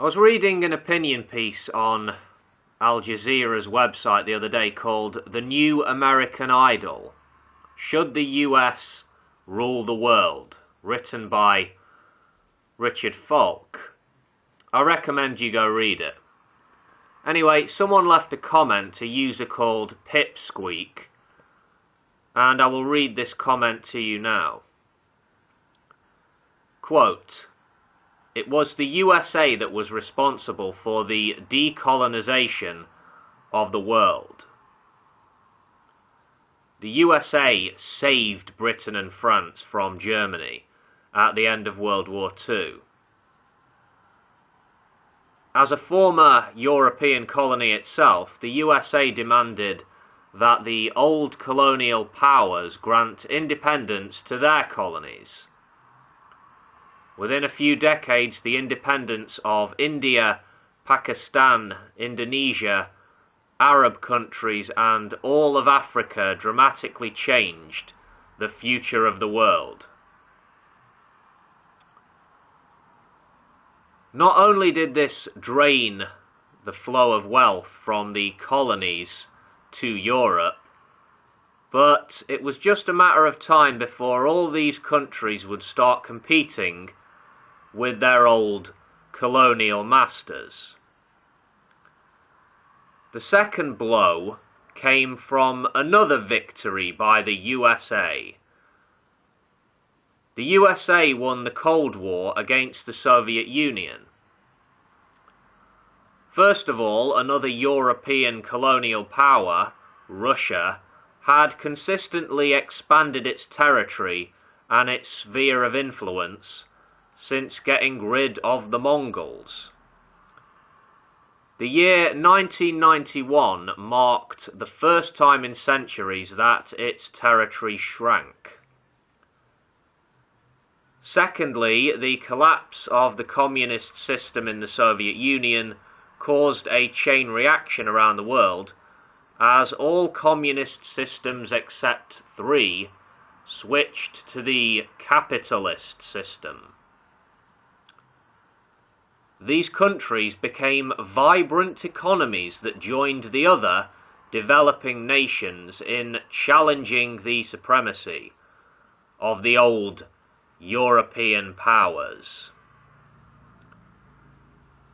I was reading an opinion piece on Al Jazeera's website the other day called "The New American Idol: Should the US Rule the World?" written by Richard Falk. I recommend you go read it. Anyway, someone left a comment, a user called Peepsqueek, and I will read this comment to you now. Quote, "It was the USA that was responsible for the decolonization of the world. The USA saved Britain and France from Germany at the end of World War II. As a former European colony itself, the USA demanded that the old colonial powers grant independence to their colonies. Within a few decades, the independence of India, Pakistan, Indonesia, Arab countries, and all of Africa dramatically changed the future of the world. Not only did this drain the flow of wealth from the colonies to Europe, but it was just a matter of time before all these countries would start competing with their old colonial masters. The second blow came from another victory by the USA. The USA won the Cold War against the Soviet Union. First of all, another European colonial power, Russia, had consistently expanded its territory and its sphere of influence since getting rid of the Mongols. The year 1991 marked the first time in centuries that its territory shrank. Secondly, the collapse of the communist system in the Soviet Union caused a chain reaction around the world, as all communist systems except 3 switched to the capitalist system. These countries became vibrant economies that joined the other developing nations in challenging the supremacy of the old European powers.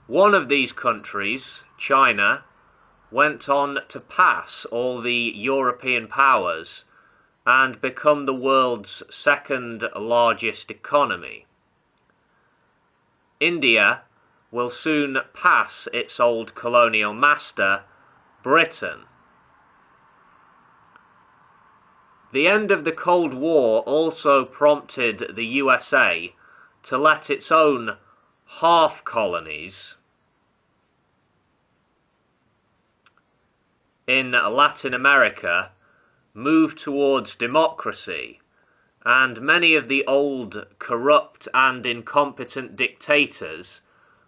One of these countries, China, went on to pass all the European powers and become the world's second largest economy. India will soon pass its old colonial master, Britain. The end of the Cold War also prompted the USA to let its own half-colonies in Latin America move towards democracy, and many of the old corrupt and incompetent dictators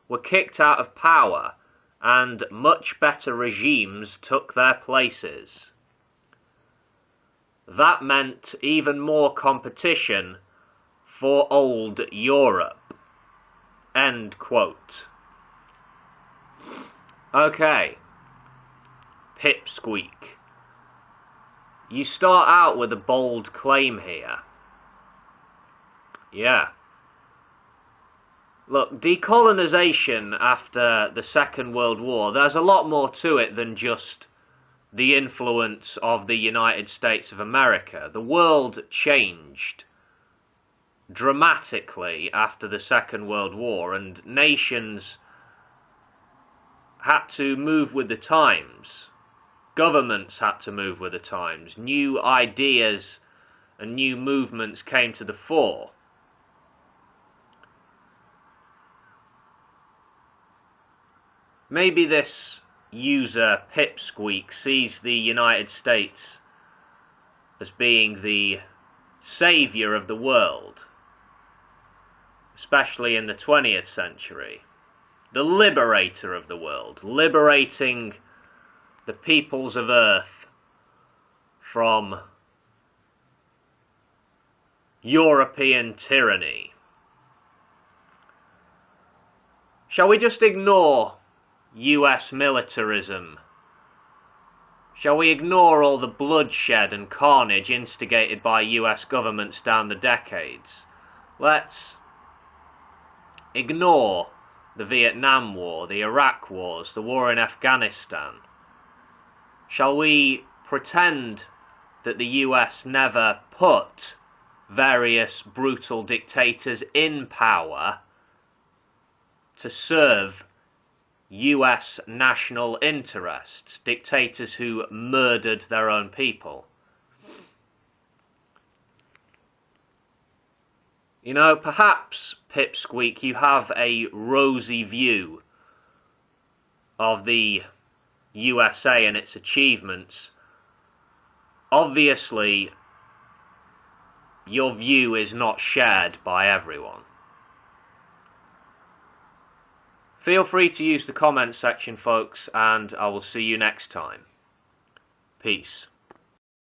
were kicked out of power, and much better regimes took their places. That meant even more competition for old Europe." End quote. Okay, Pipsqueak. You start out with a bold claim here. Yeah. Look, decolonization after the Second World War, there's a lot more to it than just the influence of the United States of America. The world changed dramatically after the Second World War, and nations had to move with the times. Governments had to move with the times. New ideas and new movements came to the fore. Maybe this user, Pipsqueak, sees the United States as being the savior of the world, especially in the 20th century. The liberator of the world, liberating the peoples of Earth from European tyranny. Shall we just ignore US militarism? Shall we ignore all the bloodshed and carnage instigated by US governments down the decades? Let's ignore the Vietnam War, the Iraq wars, the war in Afghanistan. Shall we pretend that the US never put various brutal dictators in power to serve US national interests, dictators who murdered their own people? You know, perhaps, Peepsqueek, you have a rosy view of the USA and its achievements. Obviously, your view is not shared by everyone. Feel free to use the comments section, folks, and I will see you next time. Peace.